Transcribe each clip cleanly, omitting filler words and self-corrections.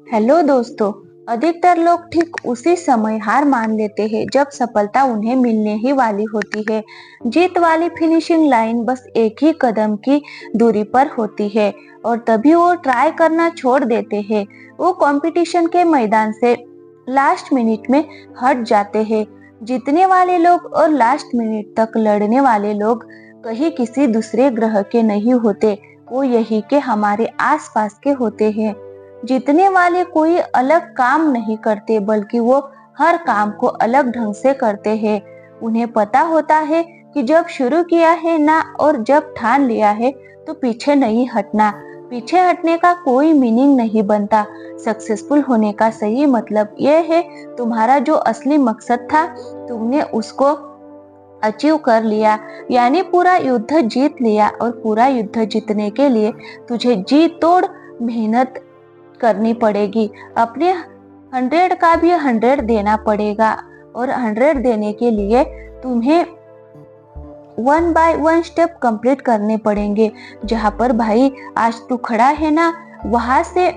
Hello दोस्तों। अधिकतर लोग ठीक उसी समय हार मान लेते हैं जब सफलता उन्हें मिलने ही वाली होती है। जीत वाली फिनिशिंग लाइन बस एक ही कदम की दूरी पर होती है और तभी वो ट्राई करना छोड़ देते हैं। वो कंपटीशन के मैदान से लास्ट मिनट में हट जाते हैं। जीतने वाले लोग और लास्ट मिनट तक लड़ने वाले लोग कहीं किसी दूसरे ग्रह के नहीं होते, वो यही के हमारे आसपास के होते हैं। जीतने वाले कोई अलग काम नहीं करते, बल्कि वो हर काम को अलग ढंग से करते हैं। उन्हें पता होता है कि जब शुरू किया है ना, और जब ठान लिया है तो पीछे नहीं हटना। पीछे हटने का कोई मीनिंग नहीं बनता। सक्सेसफुल होने का सही मतलब ये है तुम्हारा जो असली मकसद था तुमने उसको अचीव कर लिया, यानी पूरा युद्ध जीत लिया। और पूरा युद्ध जीतने के लिए तुझे जी तोड़ मेहनत करनी पड़ेगी। अपने 100 का भी 100 देना पड़ेगा और 100 देने के लिए तुम्हें 1 बाय 1 स्टेप कंप्लीट करने पड़ेंगे। जहाँ पर भाई आज तू खड़ा है ना, वहां से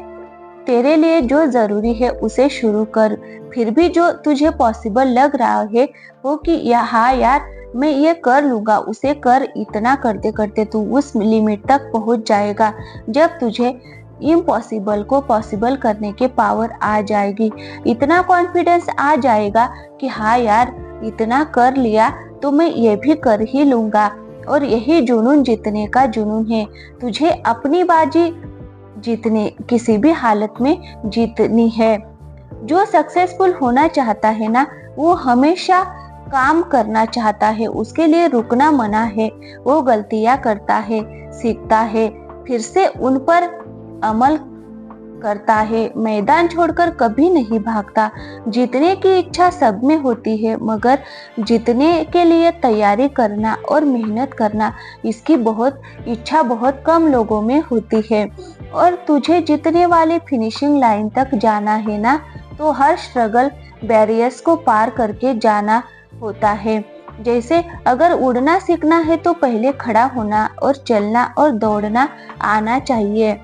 तेरे लिए जो जरूरी है उसे शुरू कर। फिर भी जो तुझे पॉसिबल लग रहा है वो कि हाँ यार मैं ये कर लूंगा, उसे कर। इतना करते करते तू उस लिमिट तक पहुंच जाएगा जब तुझे इम्पॉसिबल को पॉसिबल करने के पावर आ जाएगी। इतना कॉन्फिडेंस आ जाएगा कि हाँ यार इतना कर लिया तो मैं ये भी कर ही लूंगा। और यही जुनून जीतने का जुनून है। तुझे अपनी बाजी जीतने किसी भी हालत में जीतनी है। जो सक्सेसफुल होना चाहता है ना, वो हमेशा काम करना चाहता है, उसके लिए रुकना मना है। वो गलतियां करता है, सीखता है, फिर से उन पर अमल करता है, मैदान छोड़कर कभी नहीं भागता। जीतने की इच्छा सब में होती है, मगर जीतने के लिए तैयारी करना और मेहनत करना, इसकी इच्छा बहुत कम लोगों में होती है। और तुझे जीतने वाली फिनिशिंग लाइन तक जाना है ना, तो हर स्ट्रगल बैरियर्स को पार करके जाना होता है। जैसे अगर उड़ना सीखना है तो पहले खड़ा होना और चलना और दौड़ना आना चाहिए।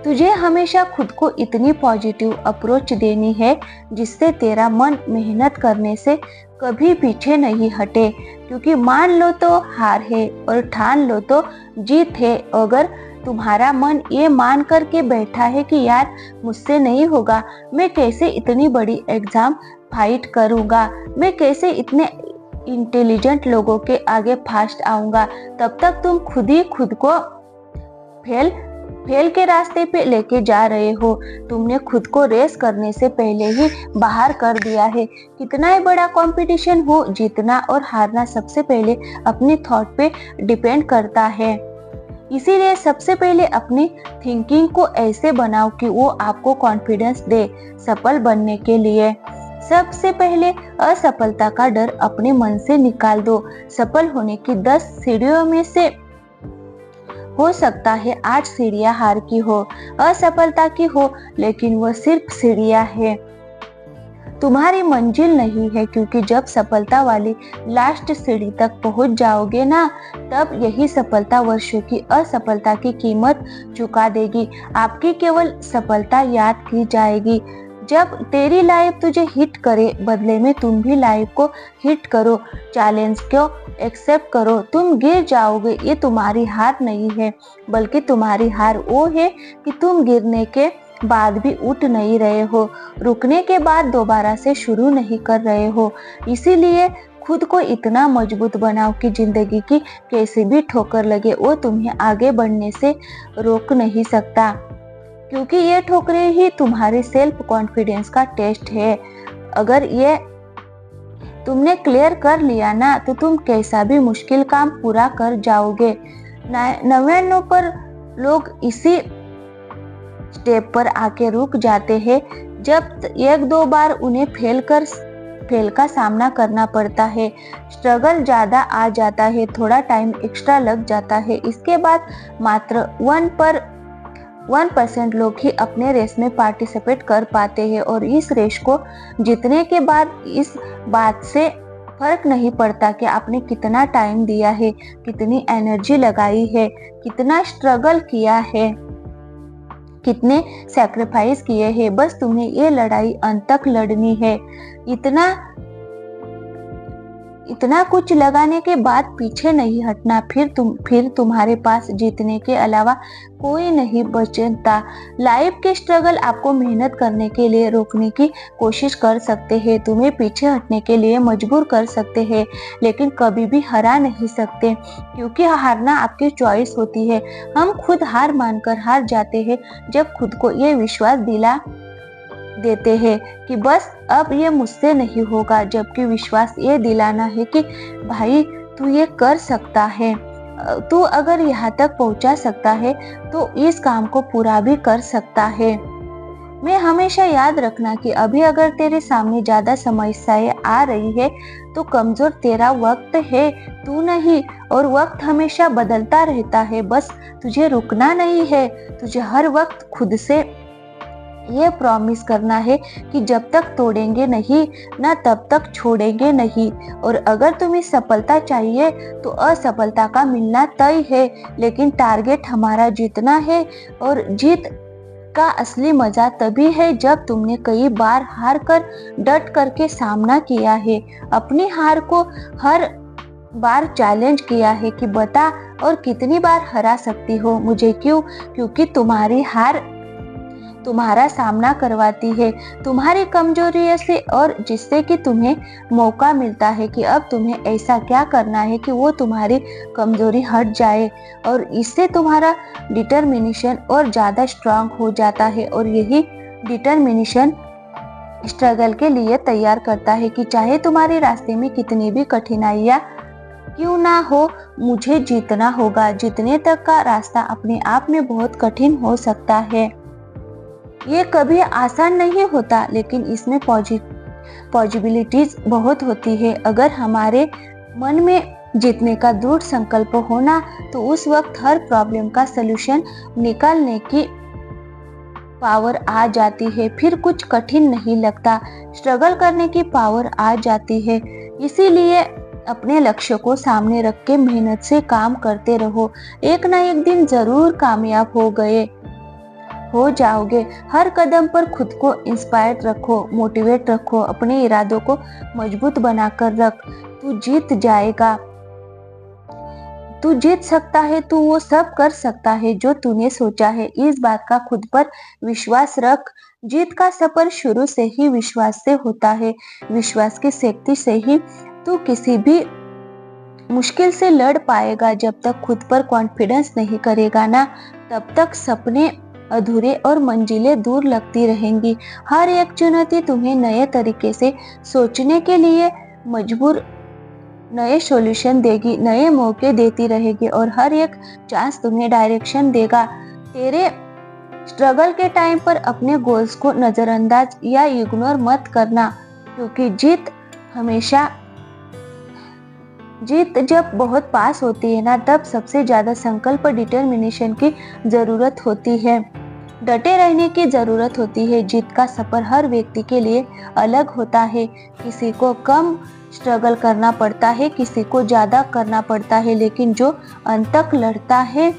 तुझे हमेशा खुद को इतनी पॉजिटिव अप्रोच देनी है जिससे तेरा मन मेहनत करने से कभी पीछे नहीं हटे। क्योंकि मान लो तो हार है और ठान लो तो जीत है। अगर तुम्हारा मन ये मान करके बैठा है कि यार मुझसे नहीं होगा, मैं कैसे इतनी बड़ी एग्जाम फाइट करूंगा, मैं कैसे इतने इंटेलिजेंट लोगों के आगे फास्ट आऊंगा, तब तक तुम खुद ही खुद को फेल के रास्ते पे लेके जा रहे हो। तुमने खुद को रेस करने से पहले ही बाहर कर दिया है। कितना ही बड़ा कंपटीशन हो, जीतना और हारना सबसे पहले अपने थॉट पे डिपेंड करता है। इसीलिए सबसे पहले अपनी थिंकिंग को ऐसे बनाओ कि वो आपको कॉन्फिडेंस दे सफल बनने के लिए। सबसे पहले असफलता का डर अपने मन से निकाल दो। सफल होने की 10 सीढ़ियों में से हो सकता है 8 सीढ़ियां हार की हो, असफलता की हो, लेकिन वो सिर्फ सीढ़ियां है, तुम्हारी मंजिल नहीं है। क्योंकि जब सफलता वाली लास्ट सीढ़ी तक पहुंच जाओगे ना, तब यही सफलता वर्षों की असफलता की कीमत चुका देगी। आपकी केवल सफलता याद की जाएगी जब तेरी लाइफ तुझे हिट करे। बदले में तुम भी लाइफ को हिट करो, चैलेंज को एक्सेप्ट करो। तुम गिर जाओगे, ये तुम्हारी हार नहीं है, बल्कि तुम्हारी हार वो है कि तुम गिरने के बाद भी उठ नहीं रहे हो, रुकने के बाद दोबारा से शुरू नहीं कर रहे हो। इसीलिए खुद को इतना मजबूत बनाओ कि जिंदगी की कैसी भी ठोकर लगे वो तुम्हें आगे बढ़ने से रोक नहीं सकता। क्योंकि ये ठोकरें ही तुम्हारे सेल्फ कॉन्फिडेंस का टेस्ट है। अगर ये तुमने क्लियर कर लिया ना, तो तुम कैसा भी मुश्किल काम पूरा कर जाओगे। 99 पर लोग इसी स्टेप पर आके रुक जाते हैं जब 1-2 बार उन्हें फेल का सामना करना पड़ता है। स्ट्रगल ज्यादा आ जाता है, थोड़ा टाइम एक्स्ट्रा लग जाता है। इसके बाद मात्र 1% लोग ही अपने रेस में पार्टिसिपेट कर पाते हैं। और इस रेस को जीतने के बाद इस बात से फर्क नहीं पड़ता कि आपने कितना टाइम दिया है, कितनी एनर्जी लगाई है, कितना स्ट्रगल किया है। कितने सैक्रिफाइस किए हैं। बस तुम्हें ये लड़ाई अंत तक लड़नी है। इतना कुछ लगाने के बाद पीछे नहीं हटना। फिर तुम्हारे पास जीतने के अलावा कोई नहीं बचता। लाइफ के स्ट्रगल आपको मेहनत करने के लिए रोकने की कोशिश कर सकते हैं, तुम्हें पीछे हटने के लिए मजबूर कर सकते हैं, लेकिन कभी भी हरा नहीं सकते, क्योंकि हारना आपकी चॉइस होती है। हम खुद हार मानकर हार जाते हैं जब खुद को ये विश्वास दिला देते हैं कि बस अब ये मुझसे नहीं होगा, जबकि विश्वास ये दिलाना है कि भाई तू ये कर सकता है, तू अगर यहाँ तक पहुँचा सकता है तो इस काम को पूरा भी कर सकता है। मैं हमेशा याद रखना कि अभी अगर तेरे सामने ज्यादा समस्याएं आ रही है तो कमजोर तेरा वक्त है, तू नहीं। और वक्त हमेशा बदलता रहता है, बस तुझे रुकना नहीं है। तुझे हर वक्त खुद से ये प्रॉमिस करना है कि जब तक तोड़ेंगे नहीं ना तब तक छोड़ेंगे नहीं। और अगर तुम्हें सफलता चाहिए तो असफलता का मिलना तय है, लेकिन टारगेट हमारा जीतना है। और जीत का असली मजा तभी है जब तुमने कई बार हार कर डट करके सामना किया है, अपनी हार को हर बार चैलेंज किया है कि बता और कितनी बार हरा सकती हो मुझे। क्योंकि तुम्हारी हार तुम्हारा सामना करवाती है तुम्हारी कमजोरी से, और जिससे कि तुम्हें मौका मिलता है कि अब तुम्हें ऐसा क्या करना है कि वो तुम्हारी कमजोरी हट जाए। और इससे तुम्हारा डिटर्मिनेशन और ज्यादा स्ट्रांग हो जाता है। और यही डिटर्मिनेशन स्ट्रगल के लिए तैयार करता है कि चाहे तुम्हारे रास्ते में कितनी भी कठिनाइयां क्यों ना हो, मुझे जीतना होगा। जीतने तक का रास्ता अपने आप में बहुत कठिन हो सकता है, ये कभी आसान नहीं होता, लेकिन इसमें पॉसिबिलिटीज बहुत होती है। अगर हमारे मन में जीतने का दृढ़ संकल्प होना तो उस वक्त हर प्रॉब्लम का सलूशन निकालने की पावर आ जाती है। फिर कुछ कठिन नहीं लगता, स्ट्रगल करने की पावर आ जाती है। इसीलिए अपने लक्ष्य को सामने रख के मेहनत से काम करते रहो, एक ना एक दिन जरूर कामयाब हो जाओगे। हर कदम पर खुद को इंस्पायर्ड रखो, मोटिवेट रखो, अपने इरादों को मजबूत बनाकर रख। तू जीत जाएगा, तू जीत सकता है, तू वो सब कर सकता है जो तूने सोचा है। इस बात का खुद पर विश्वास रख। जीत का सफर शुरू से ही विश्वास से होता है। विश्वास की शक्ति से ही तू किसी भी मुश्किल से लड़ पाएगा। जब तक खुद पर कॉन्फिडेंस नहीं करेगा ना, तब तक सपने अधूरे और मंजिलें दूर लगती रहेंगी। हर एक चुनौती तुम्हें नए तरीके से सोचने के लिए मजबूर, नए सॉल्यूशन देगी, नए मौके देती रहेगी, और हर एक चांस तुम्हें डायरेक्शन देगा। तेरे स्ट्रगल के टाइम पर अपने गोल्स को नजरअंदाज या इग्नोर मत करना, क्योंकि जीत जब बहुत पास होती है ना, तब सबसे ज्यादा संकल्प, डिटर्मिनेशन की जरूरत होती है, डटे रहने की जरूरत होती है। जीत का सफर हर व्यक्ति के लिए अलग होता है, किसी को कम स्ट्रगल करना पड़ता है, किसी को ज्यादा करना पड़ता है, लेकिन जो अंत तक लड़ता है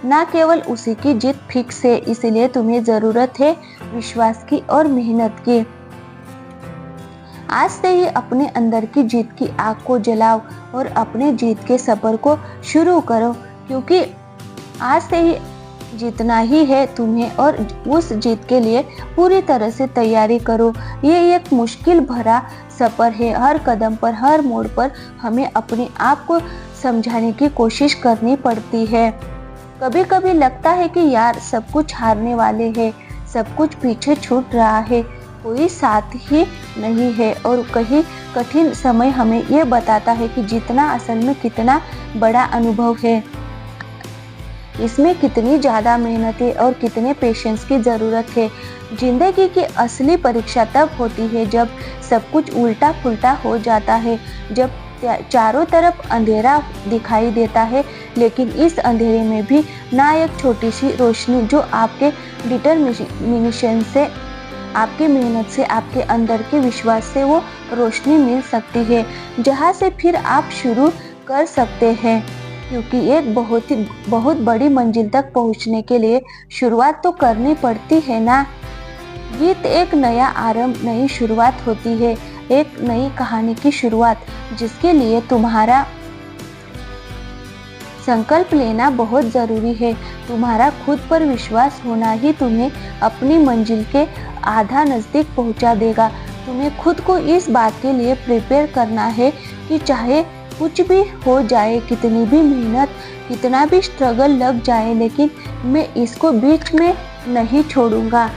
ना केवल उसी की जीत फिक्स है। इसलिए तुम्हें जरूरत है विश्वास की और मेहनत की। आज से ही अपने अंदर की जीत की आग को जलाओ और अपने जीत के सफर को शुरू करो, क्योंकि आज से ही जीतना ही है तुम्हें, और उस जीत के लिए पूरी तरह से तैयारी करो। ये एक मुश्किल भरा सफर है, हर कदम पर, हर मोड़ पर हमें अपने आप को समझाने की कोशिश करनी पड़ती है। कभी कभी लगता है कि यार सब कुछ हारने वाले हैं, सब कुछ पीछे छूट रहा है, कोई साथ ही नहीं है। और कहीं कठिन समय हमें ये बताता है कि जीतना असल में कितना बड़ा अनुभव है, इसमें कितनी ज्यादा मेहनत है और कितने पेशेंस की जरूरत है। जिंदगी की असली परीक्षा तब होती है जब सब कुछ उल्टा पुल्टा हो जाता है, जब चारों तरफ अंधेरा दिखाई देता है, लेकिन इस अंधेरे में भी ना एक छोटी सी रोशनी जो आपके डिटर्मिनेशन से, आपकी मेहनत से, आपके अंदर के विश्वास से वो रोशनी मिल सकती है, जहाँ से फिर आप शुरू कर सकते हैं। क्योंकि एक बहुत बड़ी मंजिल तक पहुंचने के लिए शुरुआत तो करनी पड़ती है ना। जीत एक नया आरंभ, नई शुरुआत होती है, एक नई कहानी की शुरुआत, जिसके लिए तुम्हारा संकल्प लेना बहुत जरूरी है। तुम्हारा खुद पर विश्वास होना ही तुम्हें अपनी मंजिल के आधा नजदीक पहुंचा देगा। तुम्हें खुद को इस बात के लिए प्रिपेयर करना है कि चाहे कुछ भी हो जाए, कितनी भी मेहनत, कितना भी स्ट्रगल लग जाए, लेकिन मैं इसको बीच में नहीं छोड़ूंगा।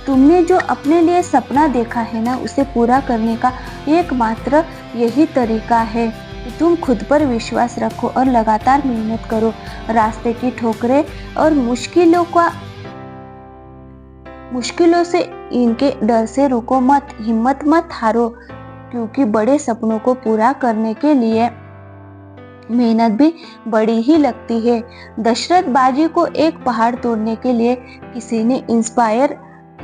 तुमने जो अपने लिए सपना देखा है ना, उसे पूरा करने का एकमात्र यही तरीका है कि तुम खुद पर विश्वास रखो और लगातार मेहनत करो। रास्ते की ठोकरें और मुश्किलों से इनके डर से रुको मत, हिम्मत मत हारो, क्योंकि बड़े सपनों को पूरा करने के लिए मेहनत भी बड़ी ही लगती है। दशरथ बाजी को एक पहाड़ तोड़ने के लिए किसी ने इंस्पायर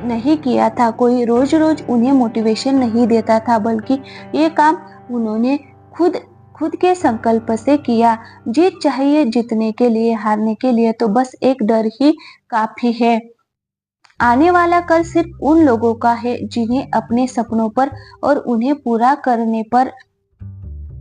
नहीं किया था, कोई रोज रोज उन्हें मोटिवेशन नहीं देता था, बल्कि ये काम उन्होंने खुद के संकल्प से किया। जीत चाहिए जीतने के लिए, हारने के लिए तो बस एक डर ही काफी है। आने वाला कल सिर्फ उन लोगों का है जिन्हें अपने सपनों पर और उन्हें पूरा करने पर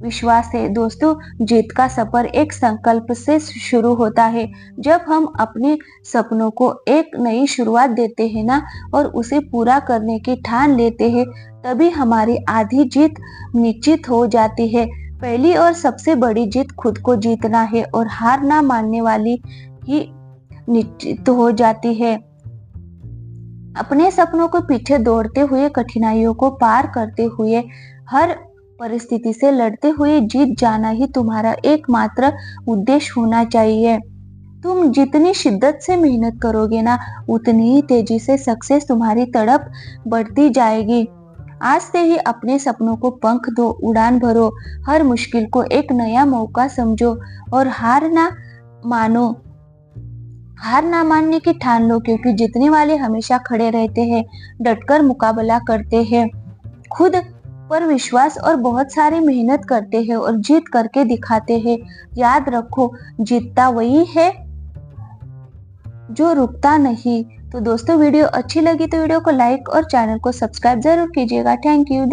विश्वास है। दोस्तों, जीत का सफर एक संकल्प से शुरू होता है। जब हम अपने सपनों को एक नई शुरुआत देते हैं ना, और उसे पूरा करने की ठान लेते हैं, तभी हमारी आधी जीत निश्चित हो जाती है। पहली और सबसे बड़ी जीत खुद को जीतना है, और हार ना मानने वाली ही निश्चित हो जाती है। अपने सपनों को पीछे दौड़ते हुए, कठिनाइयों को पार करते हुए, हर परिस्थिति से लड़ते हुए जीत जाना ही तुम्हारा एकमात्र उद्देश्य होना चाहिए। तुम जितनी शिद्दत से मेहनत करोगे ना, उतनी ही तेजी से सक्सेस तुम्हारी तरफ बढ़ती जाएगी। आज से ही अपने सपनों को पंख दो, उड़ान भरो, हर मुश्किल को एक नया मौका समझो, और हार ना मानने की ठान लो, क्योंकि जीतने वाले हमेशा खड़े रहते हैं, डटकर मुकाबला करते हैं, खुद पर विश्वास और बहुत सारी मेहनत करते हैं और जीत करके दिखाते हैं। याद रखो, जीतता वही है जो रुकता नहीं। तो दोस्तों, वीडियो अच्छी लगी तो वीडियो को लाइक और चैनल को सब्सक्राइब जरूर कीजिएगा। Thank you.